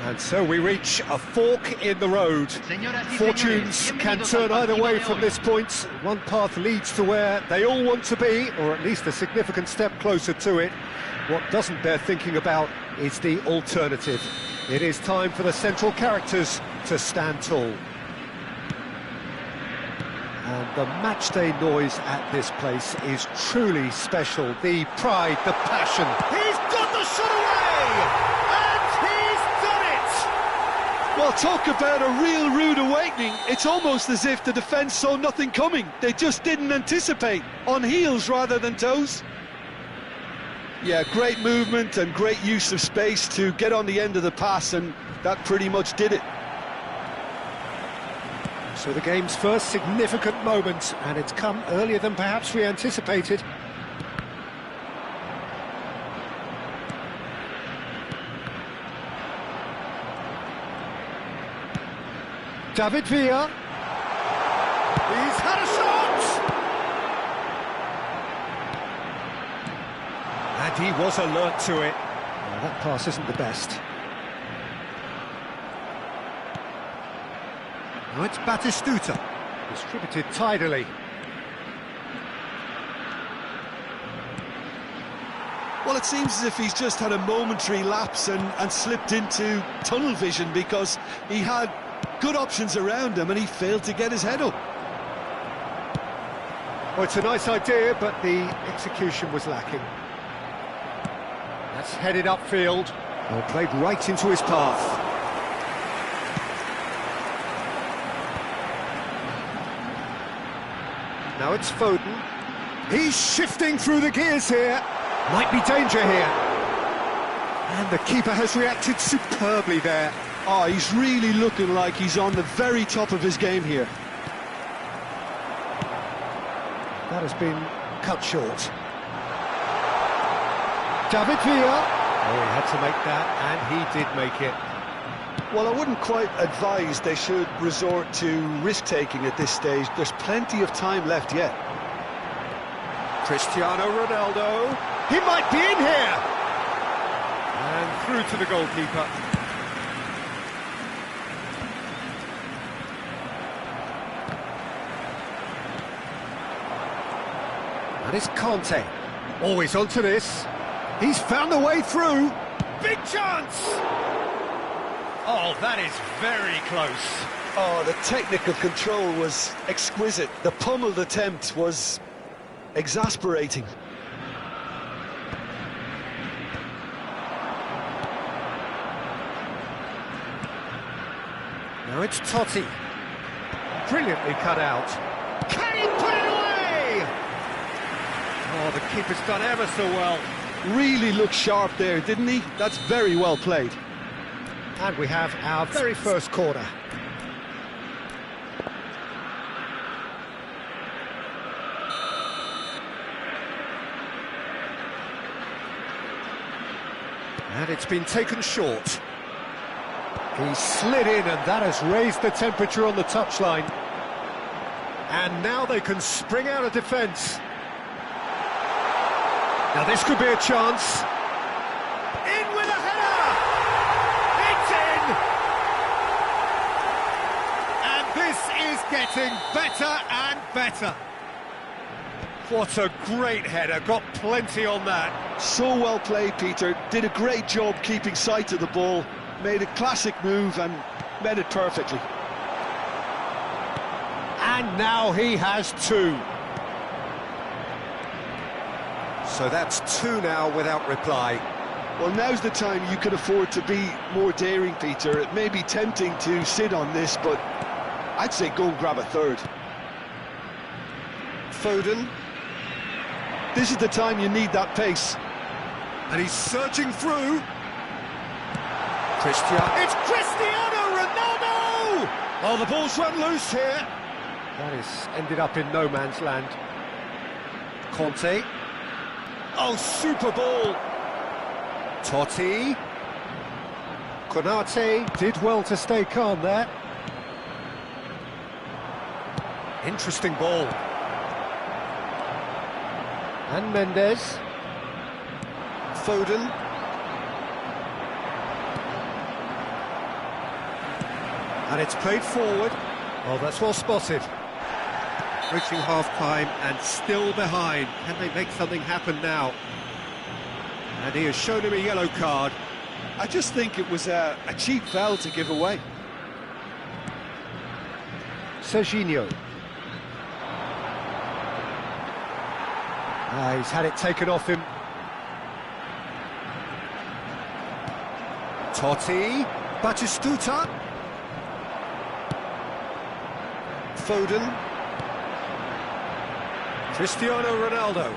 And so we reach a fork in the road. Fortunes can turn either way from this point. One path leads to where they all want to be, or at least a significant step closer to it. What doesn't bear thinking about is the alternative. It is time for the central characters to stand tall. And the matchday noise at this place is truly special. The pride, the passion. He's got the shot away! Well, talk about a real rude awakening. It's almost as if the defence saw nothing coming. They just didn't anticipate. On heels rather than toes. Yeah, great movement and great use of space to get on the end of the pass, and that pretty much did it. So the game's first significant moment, and it's come earlier than perhaps we anticipated. David Villa. He's had a shot! And he was alert to it. Well, that pass isn't the best. Now it's Batistuta. Distributed tidily. Well, it seems as if he's just had a momentary lapse and slipped into tunnel vision, because he had good options around him and he failed to get his head up. Well, it's a nice idea, but the execution was lacking. That's headed upfield. Well, played right into his path. Now it's Foden. He's shifting through the gears here. Might be danger here. And the keeper has reacted superbly there. Oh, he's really looking like he's on the very top of his game here. That has been cut short. David Villa. Oh, he had to make that, and he did make it. Well, I wouldn't quite advise they should resort to risk-taking at this stage. There's plenty of time left yet. Cristiano Ronaldo. He might be in here! And through to the goalkeeper. And it's Conte. Always onto this. He's found a way through. Big chance! Oh, that is very close. Oh, the technical control was exquisite. The pummeled attempt was exasperating. Now it's Totti. Brilliantly cut out. Can he put it away? Oh, the keeper's done ever so well. Really looked sharp there, didn't he? That's very well played. And we have our very first corner. And it's been taken short. He slid in, and that has raised the temperature on the touchline. And now they can spring out of defence. Now this could be a chance. In with a header! It's in! And this is getting better and better. What a great header, got plenty on that. So well played, Peter. Did a great job keeping sight of the ball. Made a classic move and made it perfectly. And now he has two. So that's two now without reply. Well, now's the time you can afford to be more daring, Peter. It may be tempting to sit on this, but I'd say go and grab a third. Foden. This is the time you need that pace. And he's surging through. It's Cristiano Ronaldo! Oh, the ball's run loose here. That has ended up in no man's land. Conte. Oh, super ball. Totti. Konate did well to stay calm there. Interesting ball. And Mendes. And it's played forward. Oh, that's well spotted. Reaching half-time and still behind. Can they make something happen now? And he has shown him a yellow card. I just think it was a cheap foul to give away. Serginho. He's had it taken off him. Totti. Batistuta. Foden. Cristiano Ronaldo.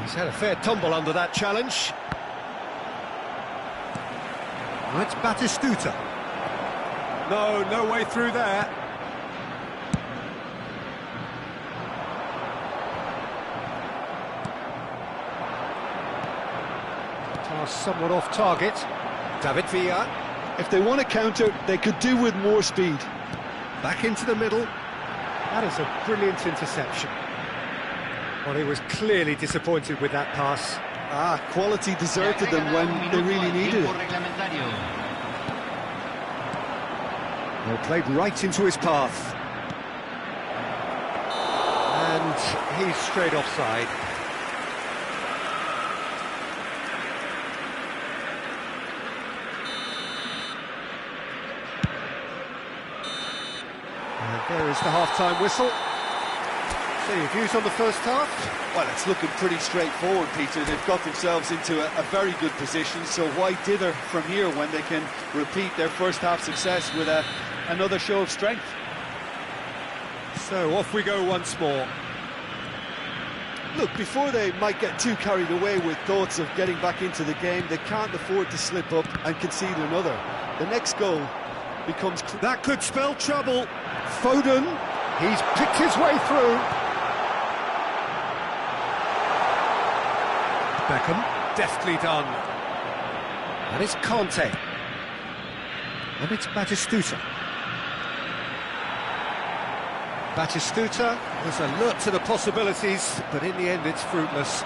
He's had a fair tumble under that challenge. That's Batistuta. No way through there. Pass somewhat off target. David Villa. If they want to counter, they could do with more speed. Back into the middle. That is a brilliant interception. Well, he was clearly disappointed with that pass. Quality deserted them when they really needed it. Well, played right into his path. And he's straight offside. And there is the half-time whistle. So your views on the first half? Well, it's looking pretty straightforward, Peter. They've got themselves into a very good position, so why dither from here when they can repeat their first half success with another show of strength? So off we go once more. Look, before they might get too carried away with thoughts of getting back into the game, they can't afford to slip up and concede another. The next goal becomes... That could spell trouble. Foden, he's picked his way through. Beckham, deftly done. And it's Conte. And it's Batistuta. Batistuta was alert to the possibilities, but in the end it's fruitless.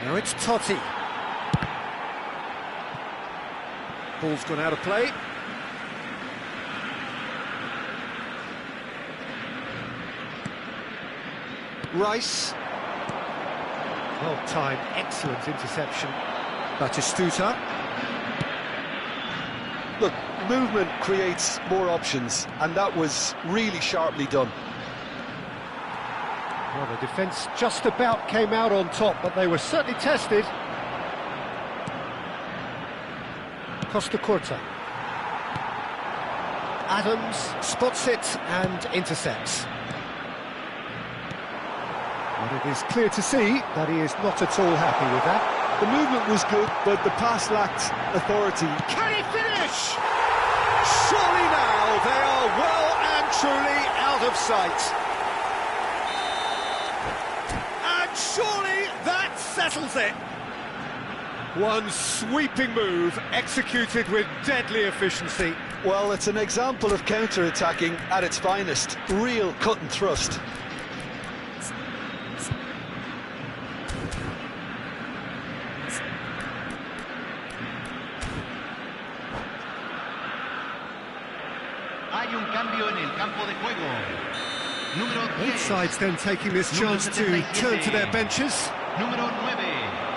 Now it's Totti. Ball's gone out of play. Rice. Well timed, excellent interception. Batistuta. Look, movement creates more options, and that was really sharply done. Well, the defence just about came out on top, but they were certainly tested. Costa Curta. Adams spots it and intercepts. And it is clear to see that he is not at all happy with that. The movement was good, but the pass lacked authority. Can he finish? Surely now they are well and truly out of sight. And surely that settles it. One sweeping move executed with deadly efficiency. Well, it's an example of counter-attacking at its finest. Real cut and thrust. Both sides then taking this chance to turn to their benches.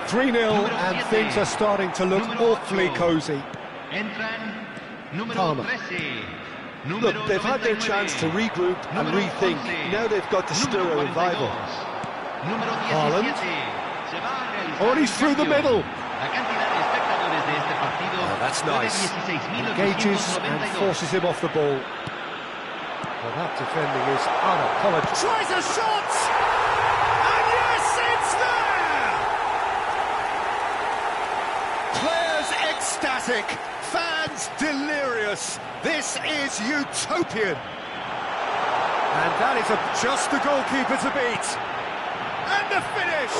3-0 and things are starting to look awfully cosy. Palmer. Look, they've had their chance to regroup and rethink. Now they've got to stir a revival. Haaland. Oh, and he's through the middle. Oh, that's nice. Engages and forces him off the ball. Well, that defending is unapologetic. Tries a shot! And yes, it's there! Players ecstatic, fans delirious. This is utopian. And that is just the goalkeeper to beat. And the finish!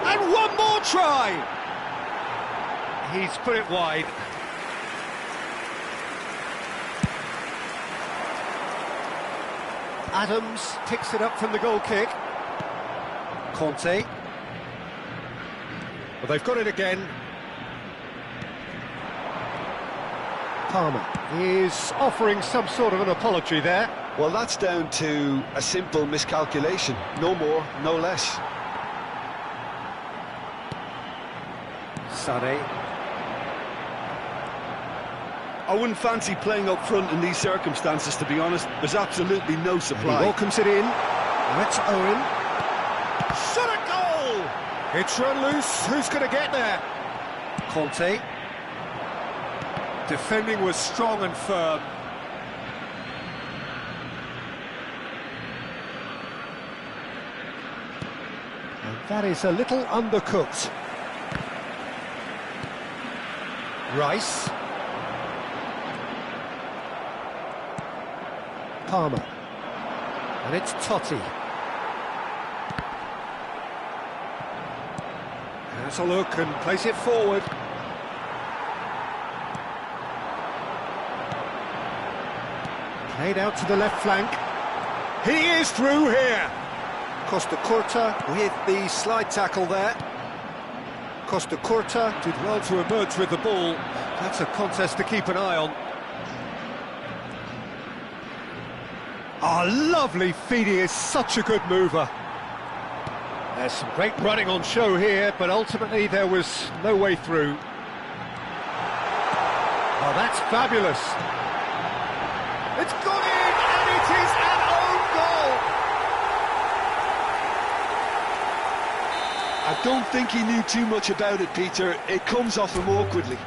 And one more try! He's put it wide. Adams picks it up from the goal kick. Conte. Well, they've got it again. Palmer is offering some sort of an apology there. Well, that's down to a simple miscalculation. No more, no less. Sané. I wouldn't fancy playing up front in these circumstances, to be honest. There's absolutely no supply. He welcomes it in. That's Owen. Shot a goal! It's run loose. Who's going to get there? Conte. Defending was strong and firm. And that is a little undercooked. Rice. Palmer. And it's Totti. Has a look and plays it forward. Played out to the left flank. He is through here. Costa Curta with the slide tackle there. Costa Curta did well to emerge with the ball. That's a contest to keep an eye on. Ah, lovely feed. He is such a good mover. There's some great running on show here, but ultimately there was no way through. Oh, that's fabulous. It's gone in, and it is an own goal. I don't think he knew too much about it, Peter. It comes off him awkwardly.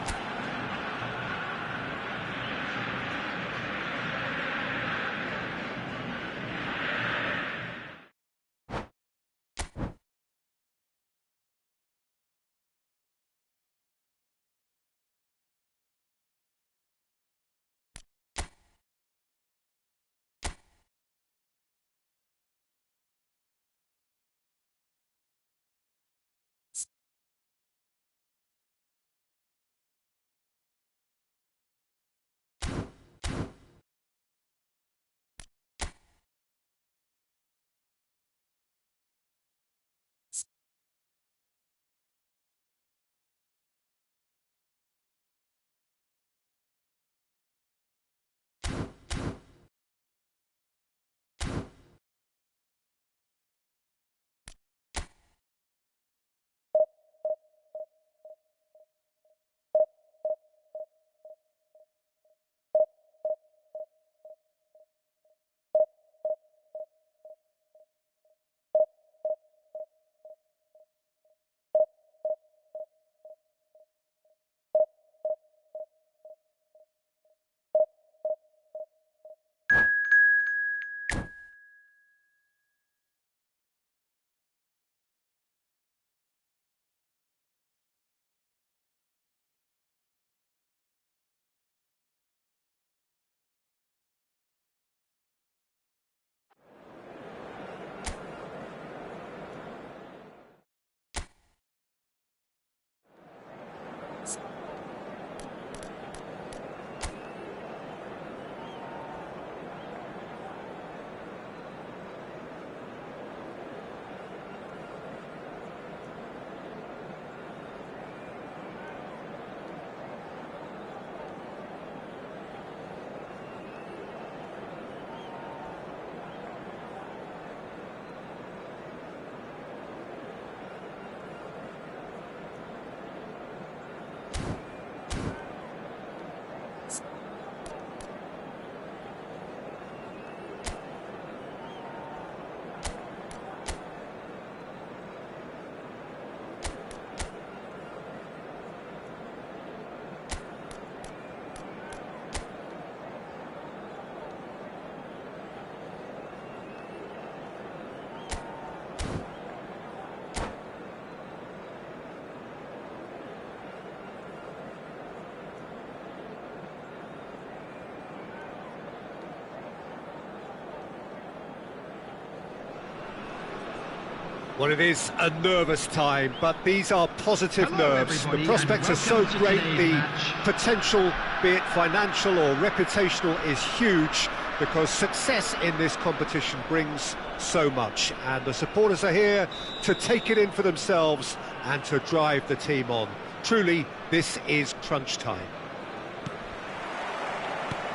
Well, it is a nervous time, but these are positive nerves. The prospects are so great, the potential, be it financial or reputational, is huge, because success in this competition brings so much, and the supporters are here to take it in for themselves and to drive the team on. Truly, this is crunch time.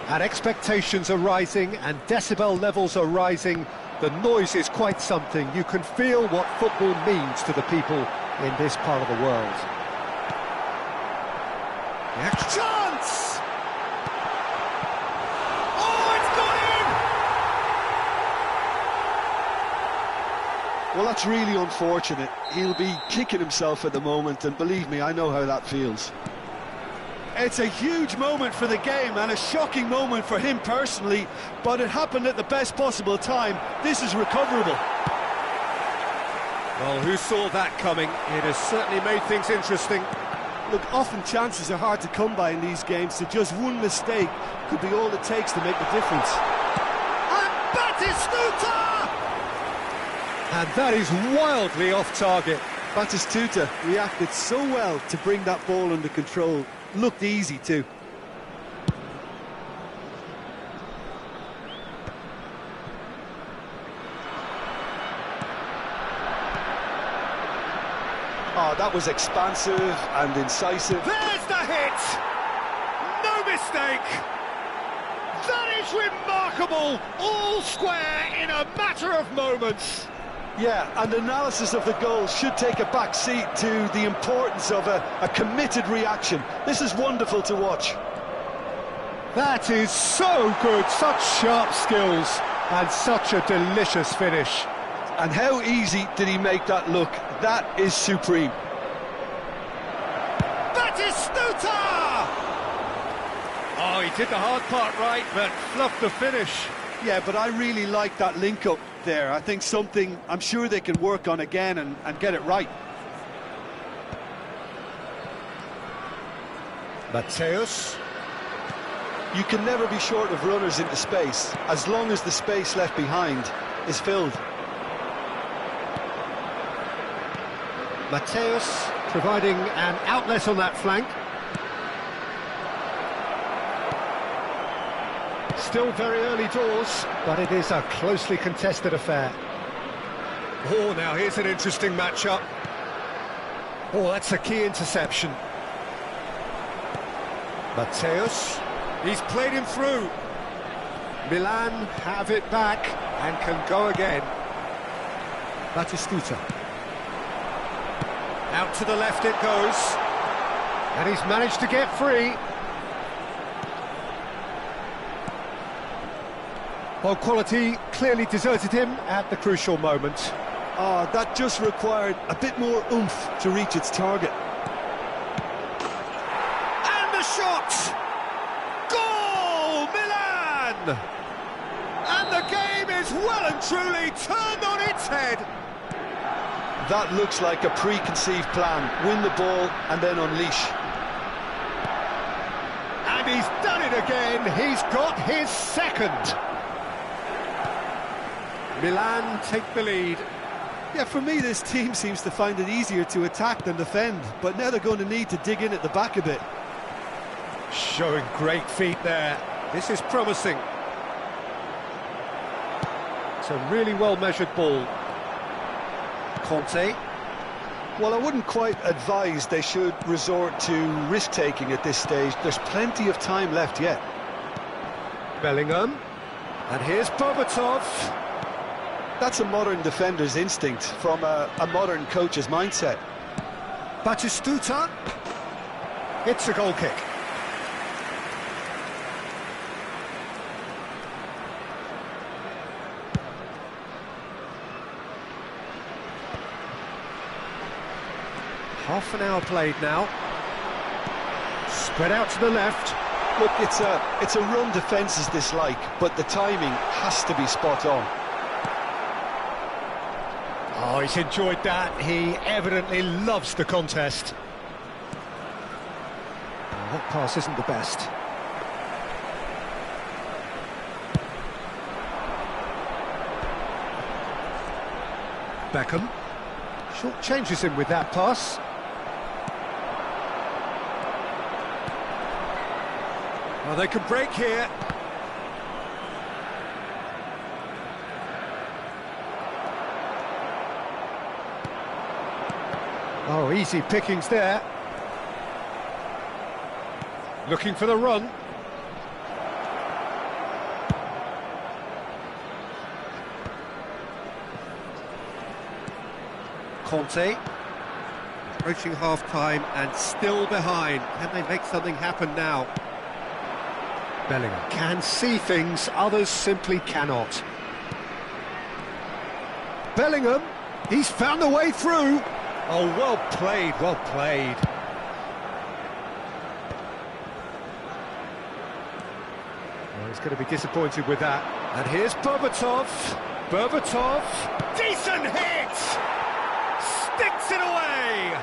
And expectations are rising and decibel levels are rising. The noise is quite something. You can feel what football means to the people in this part of the world. Chance! Oh, it's gone in! Well, that's really unfortunate. He'll be kicking himself at the moment, and believe me, I know how that feels. It's a huge moment for the game and a shocking moment for him personally, but it happened at the best possible time. This is recoverable. Well, who saw that coming? It has certainly made things interesting. Look, often chances are hard to come by in these games, so just one mistake could be all it takes to make the difference. And Batistuta! And that is wildly off target. Batistuta reacted so well to bring that ball under control. Looked easy too. Oh, that was expansive and incisive. There's the hit! No mistake! That is remarkable! All square in a matter of moments. Yeah, and analysis of the goal should take a back seat to the importance of a committed reaction. This is wonderful to watch. That is so good, such sharp skills, and such a delicious finish. And how easy did he make that look? That is supreme. Batistuta! Oh, he did the hard part right, but fluffed the finish. Yeah, but I really like that link-up there. I think something I'm sure they can work on again and get it right. Mateus. You can never be short of runners into space, as long as the space left behind is filled. Mateus providing an outlet on that flank. Still very early doors, but it is a closely contested affair. Oh, now here's an interesting matchup. Oh, that's a key interception. Mateus, he's played him through. Milan have it back and can go again. Batistuta. Out to the left it goes. And he's managed to get free. Well, quality clearly deserted him at the crucial moment. Oh, that just required a bit more oomph to reach its target. And the shot! Goal, Milan! And the game is well and truly turned on its head. That looks like a preconceived plan. Win the ball and then unleash. And he's done it again. He's got his second. Milan take the lead. Yeah, for me, this team seems to find it easier to attack than defend, but now they're going to need to dig in at the back a bit. Showing great feet there. This is promising. It's a really well-measured ball. Conte. Well, I wouldn't quite advise they should resort to risk-taking at this stage. There's plenty of time left yet. Bellingham. And here's Bobatov. That's a modern defender's instinct from a modern coach's mindset. Batistuta. It's a goal kick. Half an hour played now. Spread out to the left. Look, it's a run defence is dislike, but the timing has to be spot on. Oh, he's enjoyed that. He evidently loves the contest. Oh, that pass isn't the best. Beckham. Short changes him with that pass. Well, they can break here. Oh, easy pickings there. Looking for the run. Conte. Approaching half-time and still behind. Can they make something happen now? Bellingham can see things others simply cannot. Bellingham, he's found a way through. Oh, well played, well played. Well, he's going to be disappointed with that. And here's Berbatov. Berbatov, decent hit! Sticks it away!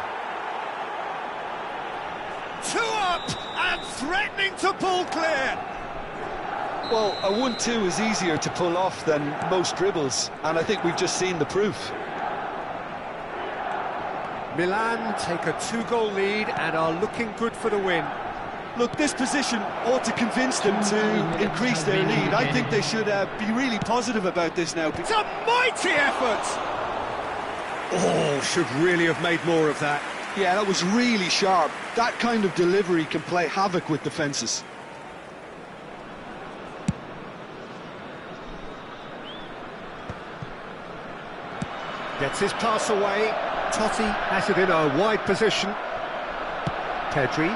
2 up and threatening to pull clear. Well, a 1-2 is easier to pull off than most dribbles, and I think we've just seen the proof. Milan take a 2-goal lead and are looking good for the win. Look, this position ought to convince them to increase their lead. I think they should be really positive about this now. It's a mighty effort! Oh, should really have made more of that. Yeah, that was really sharp. That kind of delivery can play havoc with defences. Gets his pass away. Totti has it in a wide position. Pedri.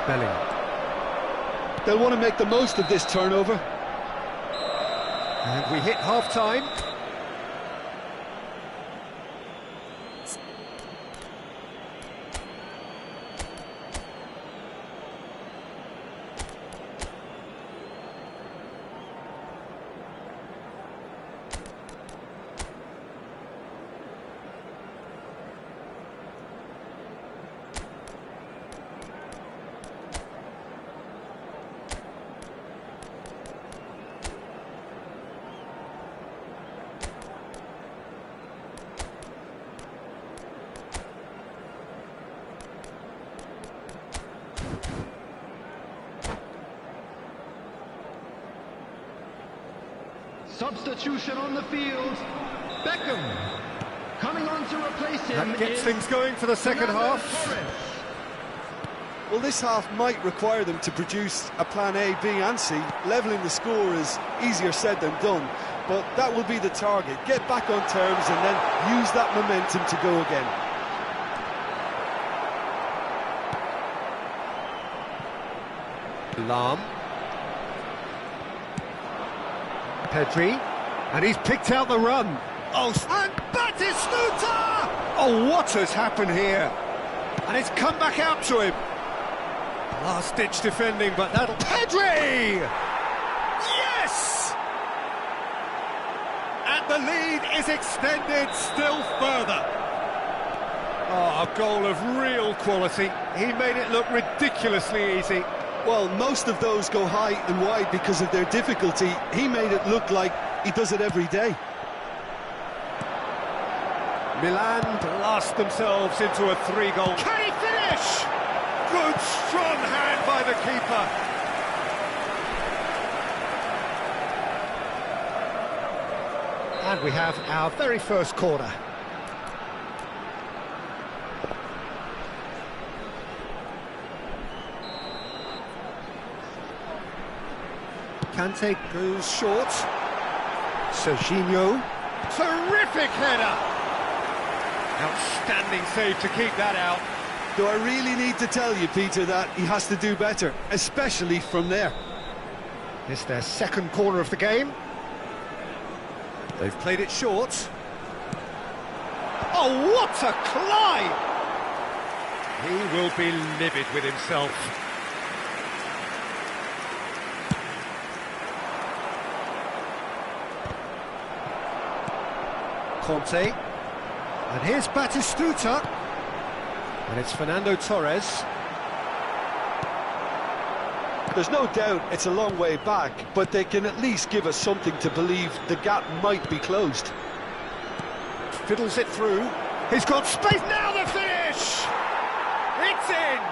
Bellingham. They'll want to make the most of this turnover. And we hit half-time. Substitution on the field. Beckham coming on to replace him. That gets things going for the second half. Well, this half might require them to produce a plan A, B and C. Levelling the score is easier said than done, but that will be the target. Get back on terms and then use that momentum to go again. Lahm. Pedri, and he's picked out the run. Oh, and Batistuta! Oh, what has happened here? And it's come back out to him. Last-ditch defending, but that'll... Pedri! Yes! And the lead is extended still further. Oh, a goal of real quality. He made it look ridiculously easy. Well, most of those go high and wide because of their difficulty. He made it look like he does it every day. Milan blast themselves into a 3-goal. Can he finish? Good, strong hand by the keeper. And we have our very first corner. Kante goes short. Serginho. Terrific header! Outstanding save to keep that out. Do I really need to tell you, Peter, that he has to do better, especially from there? It's their second corner of the game. They've played it short. Oh, what a climb! He will be livid with himself. Conte, and here's Batistuta, and it's Fernando Torres. There's no doubt it's a long way back, but they can at least give us something to believe the gap might be closed. Fiddles it through. He's got space, now the finish! It's in!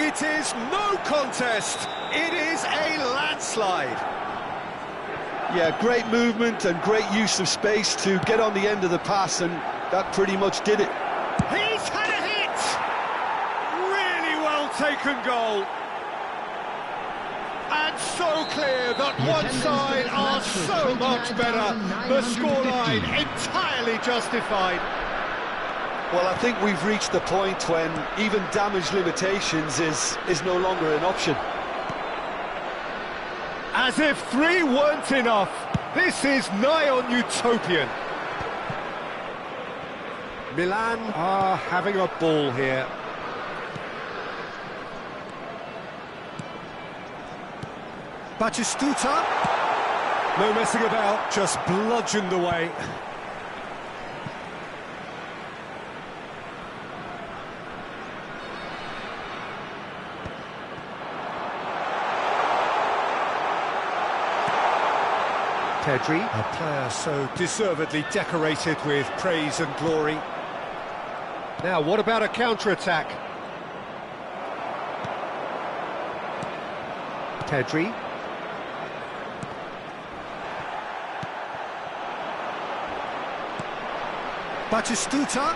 It is no contest, it is a landslide. Yeah, great movement and great use of space to get on the end of the pass, and that pretty much did it. He's had a hit! Really well taken goal. And so clear that one side are so much better. The scoreline entirely justified. Well, I think we've reached the point when even damage limitations is no longer an option. As if 3 weren't enough, this is nigh on utopian. Milan are having a ball here. Batistuta. No messing about, just bludgeoned away. Pedri, a player so deservedly decorated with praise and glory. Now, what about a counter-attack? Pedri. Batistuta.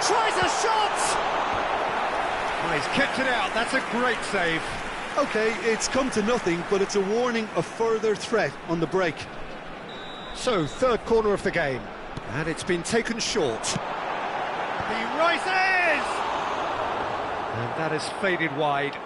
Tries a shot! Oh, he's kept it out, that's a great save. OK, it's come to nothing, but it's a warning of further threat on the break. So, third corner of the game, and it's been taken short. He rises! And that has faded wide.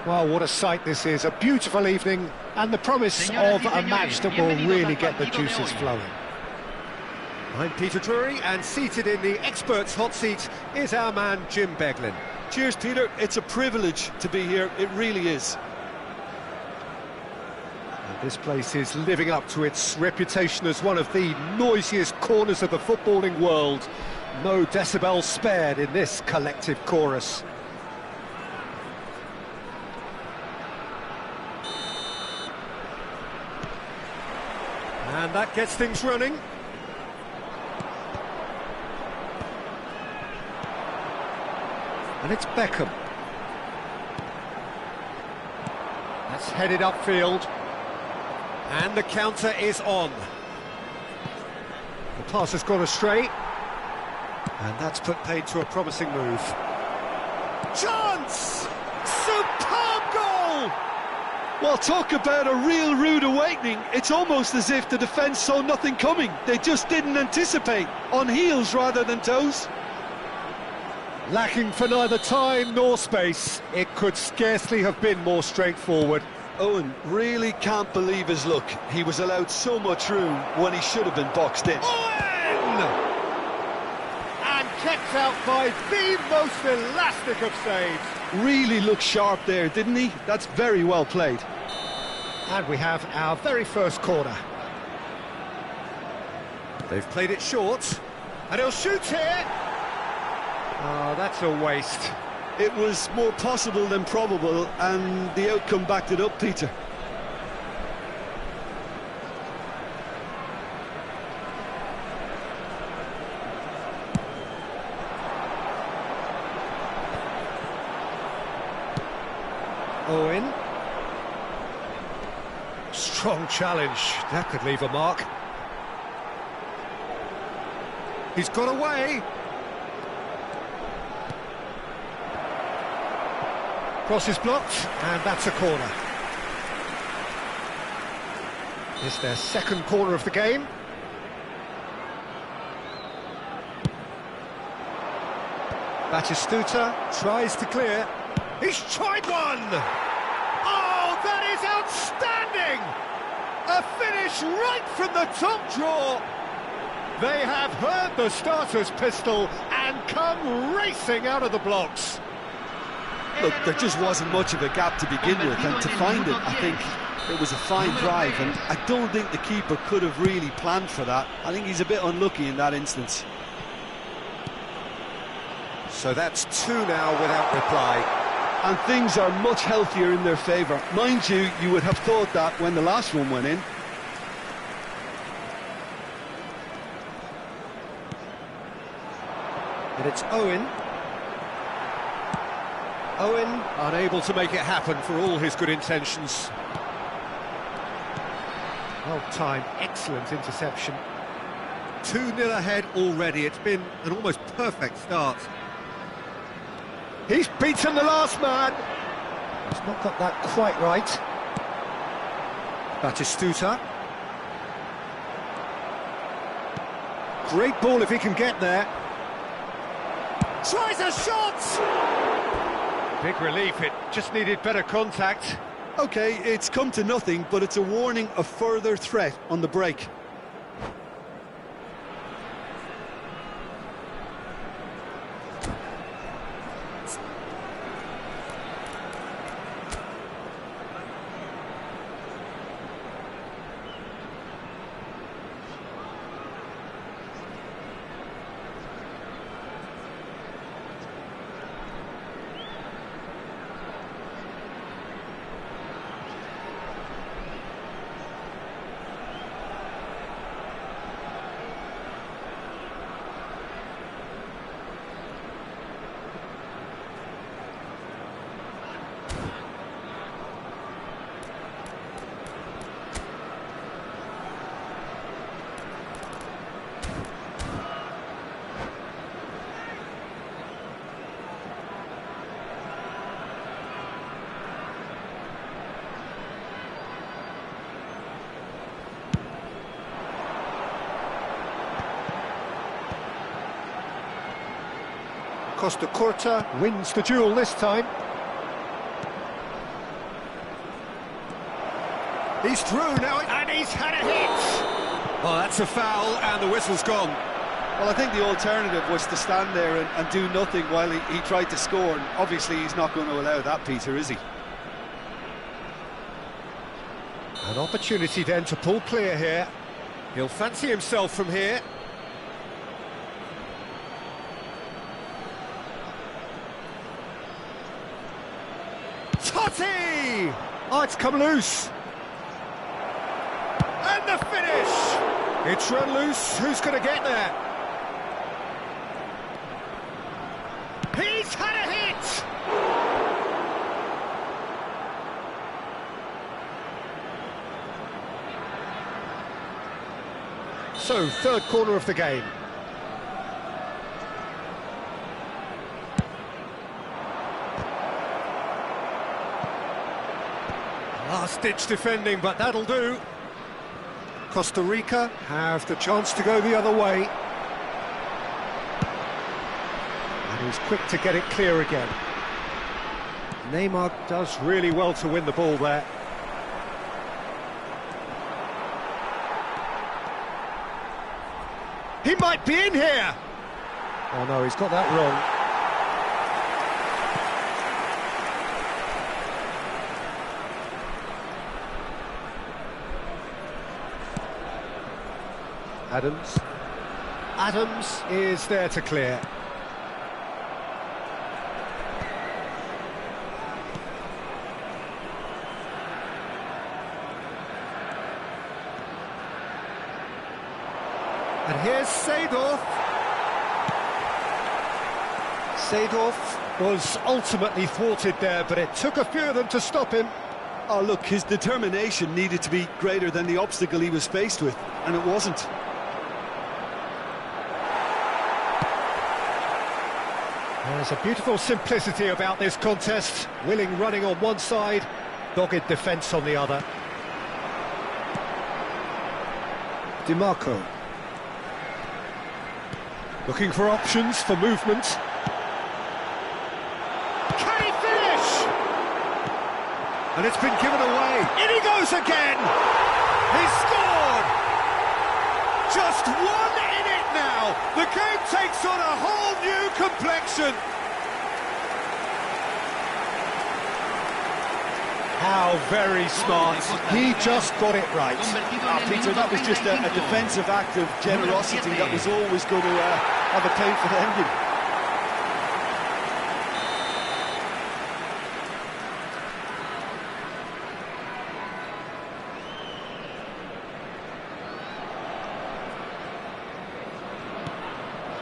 Well, what a sight this is, a beautiful evening and the promise of a match that will really get the juices flowing. I'm Peter Drury, and seated in the experts' hot seat is our man Jim Beglin. Cheers, Peter. It's a privilege to be here, it really is. And this place is living up to its reputation as one of the noisiest corners of the footballing world. No decibels spared in this collective chorus. And that gets things running. And it's Beckham. That's headed upfield. And the counter is on. The pass has gone astray. And that's put paid to a promising move. Chance! Superb goal! Well, talk about a real rude awakening. It's almost as if the defence saw nothing coming. They just didn't anticipate. On heels rather than toes. Lacking for neither time nor space, it could scarcely have been more straightforward. Owen really can't believe his luck. He was allowed so much room when he should have been boxed in. Owen! And kept out by the most elastic of saves. Really looked sharp there, didn't he? That's very well played. And we have our very first corner. They've played it short. And he'll shoot here. Oh, that's a waste. It was more possible than probable, and the outcome backed it up, Peter. Owen. Strong challenge. That could leave a mark. He's got away. Cross is blocked, and that's a corner. It's their second corner of the game. Batistuta tries to clear. He's tried one! Oh, that is outstanding! A finish right from the top drawer. They have heard the starter's pistol and come racing out of the blocks. Look, there just wasn't much of a gap to begin with, and to find it, I think it was a fine drive, and I don't think the keeper could have really planned for that. I think he's a bit unlucky in that instance. So that's two now without reply. And things are much healthier in their favour. Mind you, you would have thought that when the last one went in. And it's Owen. Owen unable to make it happen for all his good intentions. Well timed, excellent interception. 2-0 ahead already. It's been an almost perfect start. He's beaten the last man. He's not got that quite right. Batistuta. Great ball if he can get there. Tries a shot! Big relief, it just needed better contact. OK, it's come to nothing, but it's a warning of further threat on the break. Costa Curta wins the duel this time. He's through now, and he's had a hit! Oh, that's a foul, and the whistle's gone. Well, I think the alternative was to stand there and do nothing while he tried to score, and obviously he's not going to allow that, Peter, is he? An opportunity then to pull clear here. He'll fancy himself from here. Totti! Oh, it's come loose. And the finish! It's run loose. Who's going to get there? He's had a hit! So, third corner of the game. Last-ditch defending, but that'll do. Costa Rica have the chance to go the other way. And he's quick to get it clear again. Neymar does really well to win the ball there. He might be in here! Oh no, he's got that wrong. Adams is there to clear. And here's Seedorf. Seedorf was ultimately thwarted there, but it took a few of them to stop him. Oh, look, his determination needed to be greater than the obstacle he was faced with, and it wasn't. There's a beautiful simplicity about this contest. Willing running on one side, dogged defence on the other. Di Marco. Looking for options for movement. Can he finish? And it's been given away. In he goes again! He's scored! Just one in it now! The game takes on a whole new complexion! How very smart. He just got it right. Peter, that was just a defensive act of generosity that was always going to have a painful ending.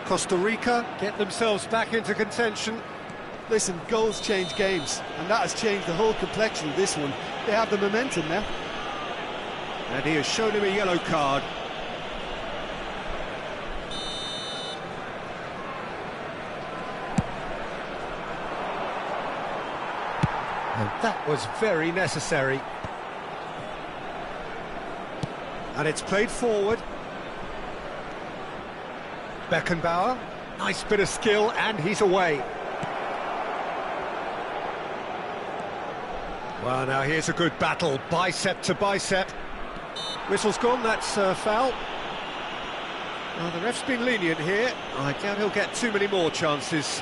Costa Rica get themselves back into contention. Listen, goals change games, and that has changed the whole complexion of this one. They have the momentum now. And he has shown him a yellow card. And that was very necessary. And it's played forward. Beckenbauer, nice bit of skill, and he's away. Well, now here's a good battle, bicep to bicep. Whistle's gone, that's a foul. Well, the ref's been lenient here. I doubt he'll get too many more chances.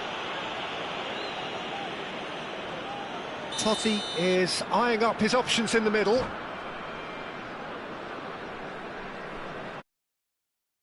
Totti is eyeing up his options in the middle.